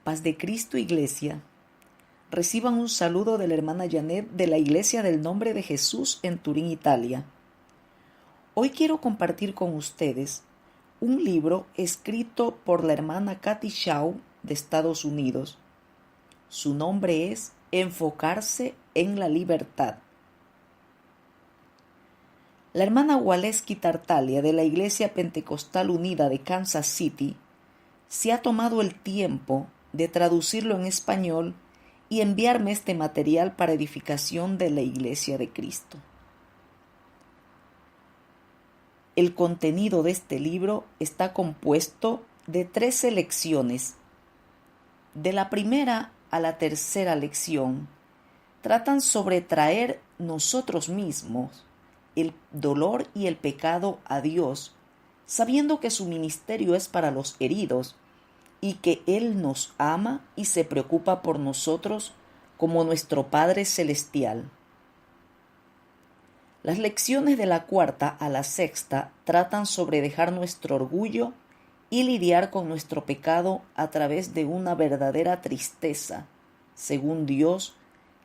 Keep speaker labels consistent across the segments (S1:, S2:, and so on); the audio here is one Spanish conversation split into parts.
S1: Paz de Cristo, Iglesia. Reciban un saludo de la hermana Janet de la Iglesia del Nombre de Jesús en Turín, Italia. Hoy quiero compartir con ustedes un libro escrito por la hermana Kathy Shaw de Estados Unidos. Su nombre es Enfocarse en la Libertad. La hermana Waleski Tartaglia de la Iglesia Pentecostal Unida de Kansas City se ha tomado el tiempo de traducirlo en español y enviarme este material para edificación de la Iglesia de Cristo. El contenido de este libro está compuesto de 3 lecciones. De la primera a la tercera lección tratan sobre traer nosotros mismos el dolor y el pecado a Dios, sabiendo que su ministerio es para los heridos y que Él nos ama y se preocupa por nosotros como nuestro Padre Celestial. Las lecciones de la 4ª a la 6ª tratan sobre dejar nuestro orgullo y lidiar con nuestro pecado a través de una verdadera tristeza, según Dios,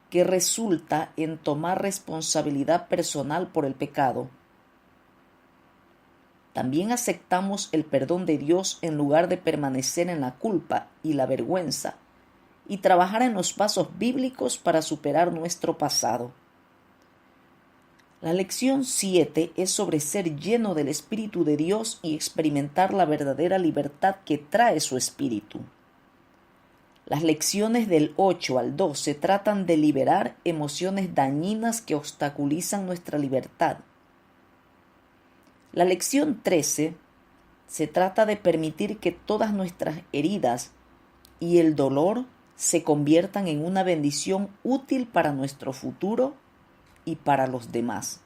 S1: que resulta en tomar responsabilidad personal por el pecado. También aceptamos el perdón de Dios en lugar de permanecer en la culpa y la vergüenza, y trabajar en los pasos bíblicos para superar nuestro pasado. La lección 7 es sobre ser lleno del Espíritu de Dios y experimentar la verdadera libertad que trae su Espíritu. Las lecciones del 8 al 12 tratan de liberar emociones dañinas que obstaculizan nuestra libertad. La lección 13 se trata de permitir que todas nuestras heridas y el dolor se conviertan en una bendición útil para nuestro futuro y para los demás.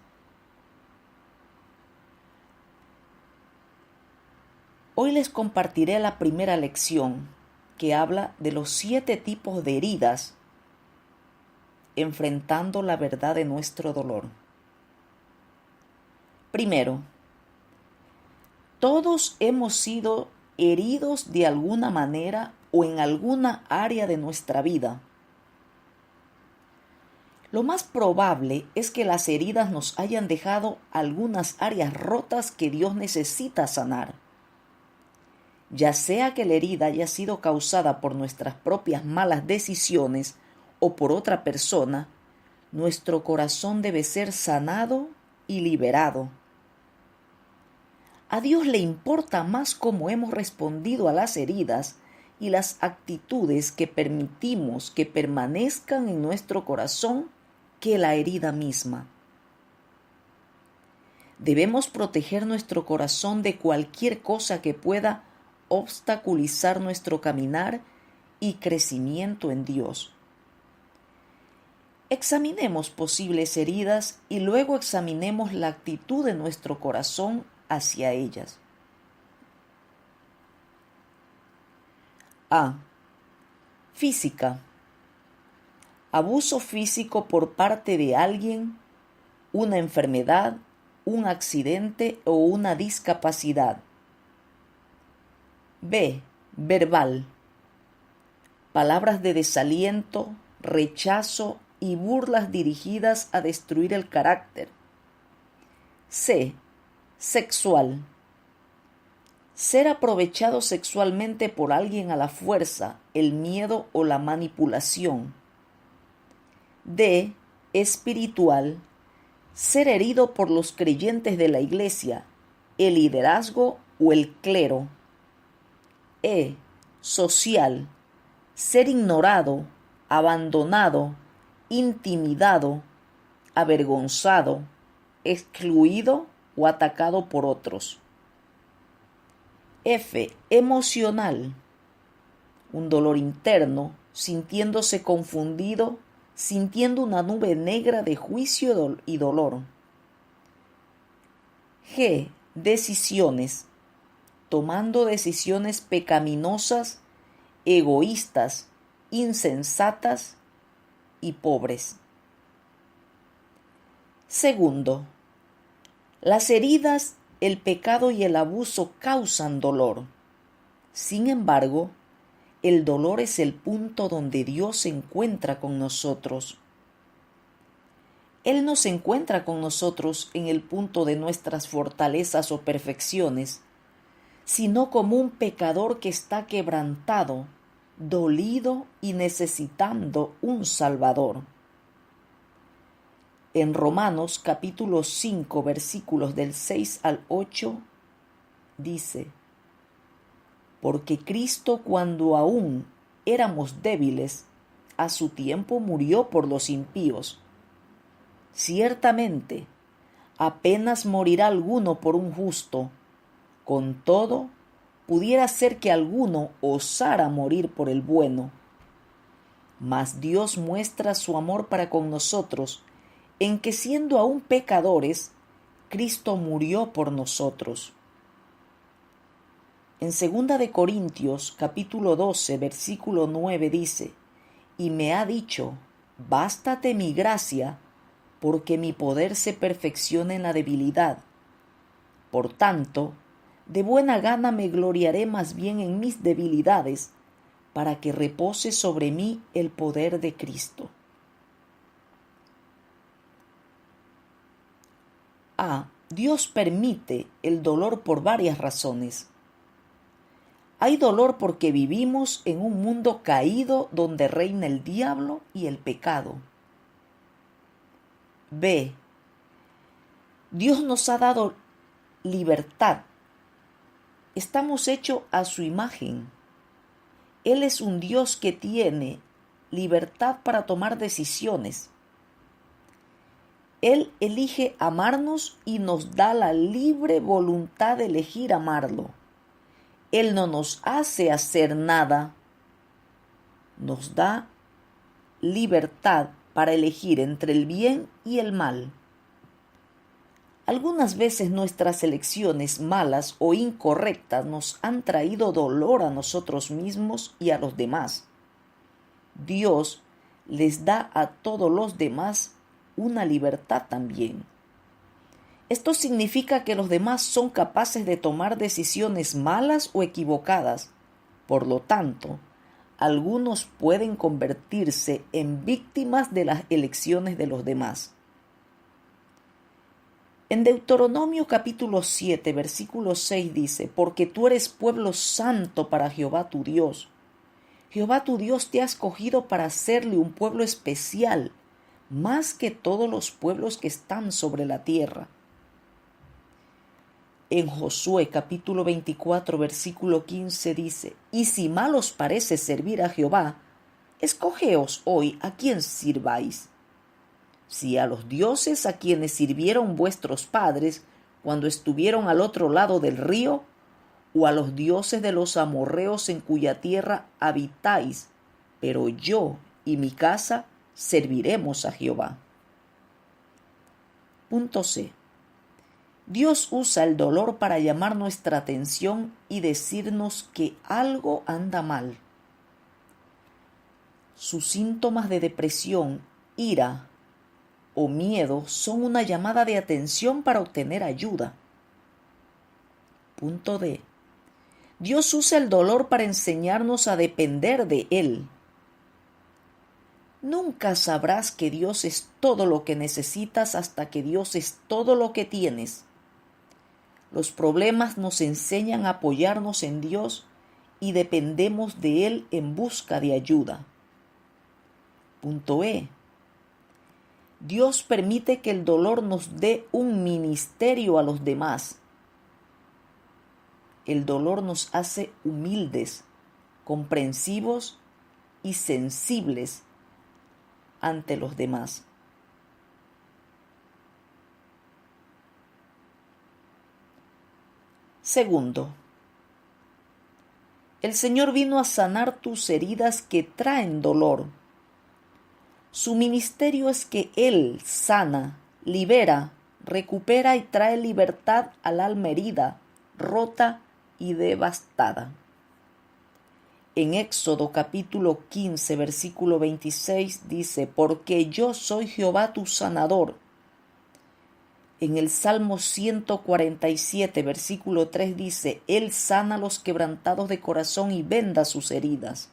S1: Hoy les compartiré la primera lección, que habla de los 7 tipos de heridas enfrentando la verdad de nuestro dolor. Primero, todos hemos sido heridos de alguna manera o en alguna área de nuestra vida. Lo más probable es que las heridas nos hayan dejado algunas áreas rotas que Dios necesita sanar. Ya sea que la herida haya sido causada por nuestras propias malas decisiones o por otra persona, nuestro corazón debe ser sanado y liberado. A Dios le importa más cómo hemos respondido a las heridas y las actitudes que permitimos que permanezcan en nuestro corazón que la herida misma. Debemos proteger nuestro corazón de cualquier cosa que pueda obstaculizar nuestro caminar y crecimiento en Dios. Examinemos posibles heridas y luego examinemos la actitud de nuestro corazón hacia ellas. A. Física. Abuso físico por parte de alguien, una enfermedad, un accidente o una discapacidad. B. Verbal. Palabras de desaliento, rechazo y burlas dirigidas a destruir el carácter. C. Sexual. Ser aprovechado sexualmente por alguien a la fuerza, el miedo o la manipulación. D. Espiritual. Ser herido por los creyentes de la iglesia, el liderazgo o el clero. E. Social. Ser ignorado, abandonado, intimidado, avergonzado, excluido o atacado por otros. F. Emocional. Un dolor interno, sintiéndose confundido, sintiendo una nube negra de juicio y dolor. G. Decisiones. Tomando decisiones pecaminosas, egoístas, insensatas y pobres. Segundo, las heridas, el pecado y el abuso causan dolor. Sin embargo, el dolor es el punto donde Dios se encuentra con nosotros. Él no se encuentra con nosotros en el punto de nuestras fortalezas o perfecciones, sino como un pecador que está quebrantado, dolido y necesitando un Salvador. En Romanos capítulo 5, versículos del 6 al 8, dice: Porque Cristo, cuando aún éramos débiles, a su tiempo murió por los impíos. Ciertamente, apenas morirá alguno por un justo. Con todo, pudiera ser que alguno osara morir por el bueno. Mas Dios muestra su amor para con nosotros, en que siendo aún pecadores, Cristo murió por nosotros. En 2 de Corintios, capítulo 12, versículo 9 dice: Y me ha dicho, bástate mi gracia, porque mi poder se perfecciona en la debilidad. Por tanto, de buena gana me gloriaré más bien en mis debilidades, para que repose sobre mí el poder de Cristo. Dios permite el dolor por varias razones. Hay dolor porque vivimos en un mundo caído donde reina el diablo y el pecado. B. Dios nos ha dado libertad. Estamos hechos a su imagen. Él es un Dios que tiene libertad para tomar decisiones. Él elige amarnos y nos da la libre voluntad de elegir amarlo. Él no nos hace hacer nada. Nos da libertad para elegir entre el bien y el mal. Algunas veces nuestras elecciones malas o incorrectas nos han traído dolor a nosotros mismos y a los demás. Dios les da a todos los demás una libertad también. Esto significa que los demás son capaces de tomar decisiones malas o equivocadas. Por lo tanto, algunos pueden convertirse en víctimas de las elecciones de los demás. En Deuteronomio capítulo 7, versículo 6 dice: Porque tú eres pueblo santo para Jehová tu Dios. Jehová tu Dios te ha escogido para hacerle un pueblo especial, más que todos los pueblos que están sobre la tierra. En Josué capítulo 24, versículo 15 dice: Y si mal os parece servir a Jehová, escogeos hoy a quién sirváis. Si a los dioses a quienes sirvieron vuestros padres cuando estuvieron al otro lado del río, o a los dioses de los amorreos en cuya tierra habitáis, pero yo y mi casa serviremos a Jehová. Punto C. Dios usa el dolor para llamar nuestra atención y decirnos que algo anda mal. Sus síntomas de depresión, ira o miedo son una llamada de atención para obtener ayuda. Punto D. Dios usa el dolor para enseñarnos a depender de Él. Nunca sabrás que Dios es todo lo que necesitas hasta que Dios es todo lo que tienes. Los problemas nos enseñan a apoyarnos en Dios y dependemos de Él en busca de ayuda. Punto E. Dios permite que el dolor nos dé un ministerio a los demás. El dolor nos hace humildes, comprensivos y sensibles ante los demás. Segundo, el Señor vino a sanar tus heridas que traen dolor. Su ministerio es que Él sana, libera, recupera y trae libertad al alma herida, rota y devastada. En Éxodo capítulo 15, versículo 26 dice: Porque yo soy Jehová tu sanador. En el Salmo 147, versículo 3 dice: Él sana a los quebrantados de corazón y venda sus heridas.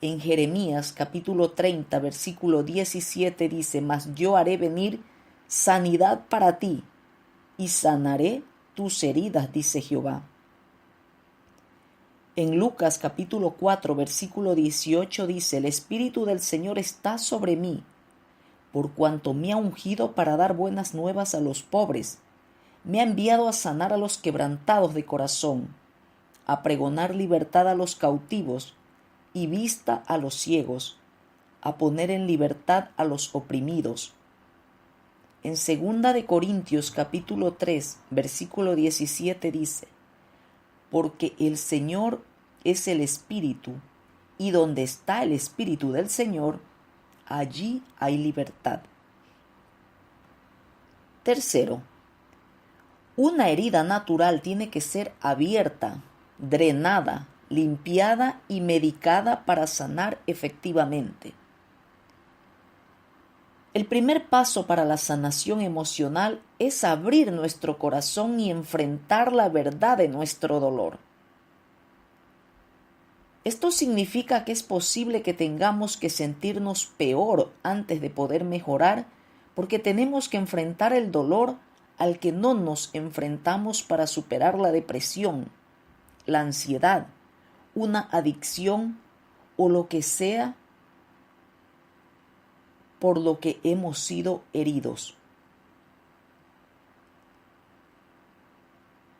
S1: En Jeremías capítulo 30, versículo 17 dice: Mas yo haré venir sanidad para ti y sanaré tus heridas, dice Jehová. En Lucas capítulo 4, versículo 18 dice: El Espíritu del Señor está sobre mí, por cuanto me ha ungido para dar buenas nuevas a los pobres. Me ha enviado a sanar a los quebrantados de corazón, a pregonar libertad a los cautivos y vista a los ciegos, a poner en libertad a los oprimidos. En 2 de Corintios capítulo 3, versículo 17 dice: Porque el Señor es el Espíritu, y donde está el Espíritu del Señor, allí hay libertad. Tercero, una herida natural tiene que ser abierta, drenada, limpiada y medicada para sanar efectivamente. El primer paso para la sanación emocional es abrir nuestro corazón y enfrentar la verdad de nuestro dolor. Esto significa que es posible que tengamos que sentirnos peor antes de poder mejorar, porque tenemos que enfrentar el dolor al que no nos enfrentamos para superar la depresión, la ansiedad, una adicción o lo que sea por lo que hemos sido heridos.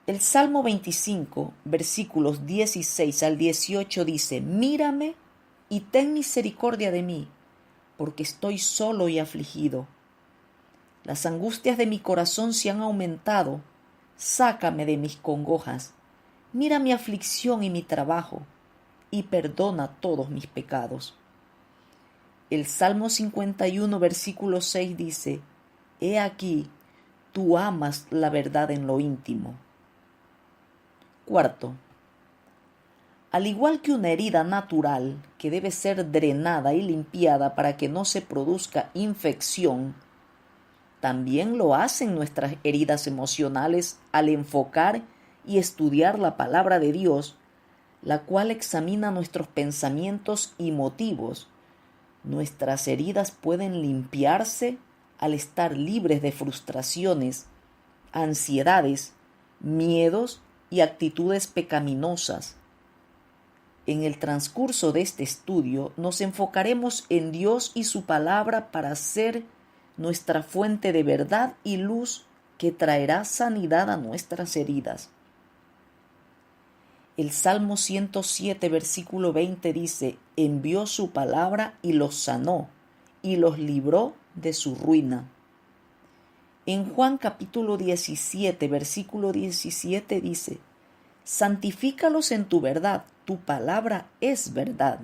S1: El Salmo 25, versículos 16 al 18 dice: Mírame y ten misericordia de mí, porque estoy solo y afligido. Las angustias de mi corazón se han aumentado. Sácame de mis congojas. Mira mi aflicción y mi trabajo, y perdona todos mis pecados. El Salmo 51, versículo 6 dice: He aquí, tú amas la verdad en lo íntimo. Cuarto, al igual que una herida natural que debe ser drenada y limpiada para que no se produzca infección, también lo hacen nuestras heridas emocionales al enfocar y estudiar la palabra de Dios, la cual examina nuestros pensamientos y motivos. Nuestras heridas pueden limpiarse al estar libres de frustraciones, ansiedades, miedos y actitudes pecaminosas. En el transcurso de este estudio nos enfocaremos en Dios y su palabra para ser nuestra fuente de verdad y luz que traerá sanidad a nuestras heridas. El Salmo 107, versículo 20 dice: Envió su palabra y los sanó, y los libró de su ruina. En Juan capítulo 17, versículo 17 dice: Santifícalos en tu verdad, tu palabra es verdad.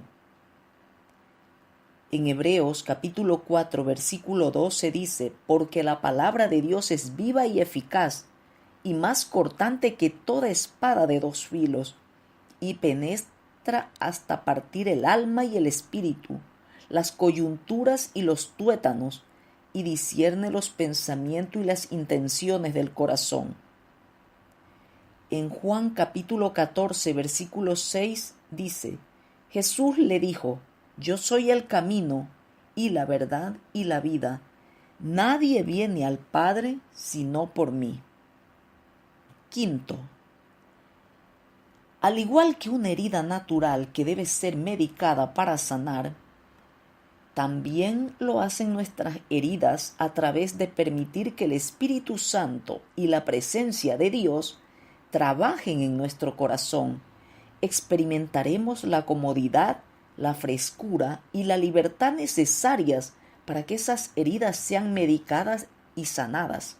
S1: En Hebreos capítulo 4, versículo 12 dice: Porque la palabra de Dios es viva y eficaz, y más cortante que toda espada de dos filos, y penetra hasta partir el alma y el espíritu, las coyunturas y los tuétanos, y discierne los pensamientos y las intenciones del corazón. En Juan capítulo 14, versículo 6 dice: Jesús le dijo: Yo soy el camino y la verdad y la vida. Nadie viene al Padre sino por mí. Quinto, al igual que una herida natural que debe ser medicada para sanar, también lo hacen nuestras heridas a través de permitir que el Espíritu Santo y la presencia de Dios trabajen en nuestro corazón. Experimentaremos la comodidad, la frescura y la libertad necesarias para que esas heridas sean medicadas y sanadas.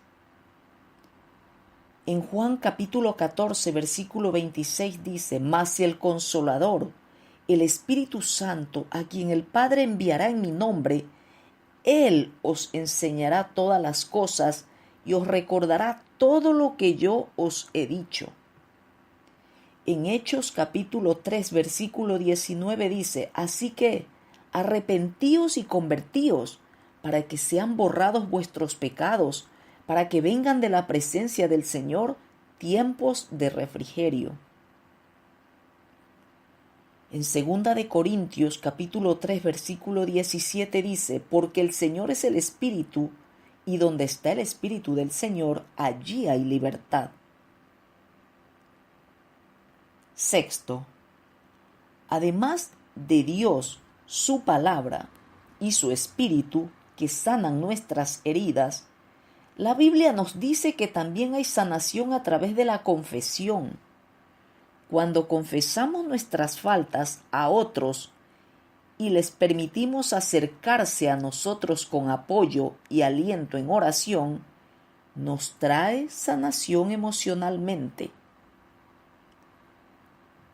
S1: En Juan capítulo 14, versículo 26 dice: Mas si el Consolador, el Espíritu Santo, a quien el Padre enviará en mi nombre, Él os enseñará todas las cosas y os recordará todo lo que yo os he dicho. En Hechos capítulo 3, versículo 19 dice: Así que arrepentíos y convertíos, para que sean borrados vuestros pecados, para que vengan de la presencia del Señor tiempos de refrigerio. En 2 capítulo 3, versículo 17 dice, porque el Señor es el Espíritu, y donde está el Espíritu del Señor, allí hay libertad. Sexto, además de Dios, su palabra y su Espíritu, que sanan nuestras heridas, la Biblia nos dice que también hay sanación a través de la confesión. Cuando confesamos nuestras faltas a otros y les permitimos acercarse a nosotros con apoyo y aliento en oración, nos trae sanación emocionalmente.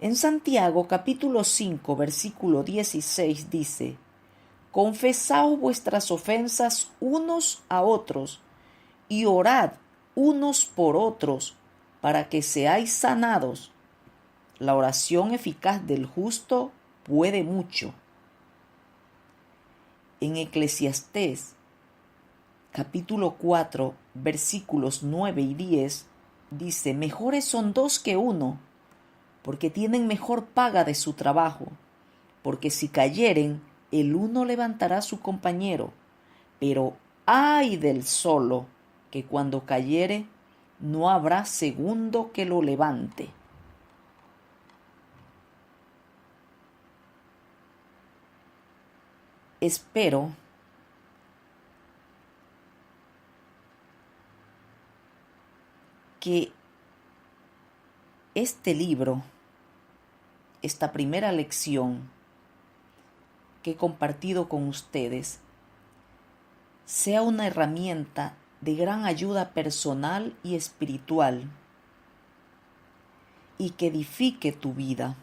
S1: En Santiago capítulo 5 versículo 16 dice, confesaos vuestras ofensas unos a otros y orad unos por otros para que seáis sanados. La oración eficaz del justo puede mucho. En Eclesiastés, capítulo 4, versículos 9 y 10, dice, mejores son dos que uno, porque tienen mejor paga de su trabajo, porque si cayeren, el uno levantará a su compañero, pero ay del solo, que cuando cayere, no habrá segundo que lo levante. Espero que este libro, esta primera lección que he compartido con ustedes, sea una herramienta de gran ayuda personal y espiritual y que edifique tu vida.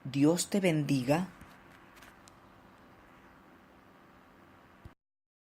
S1: Dios te bendiga.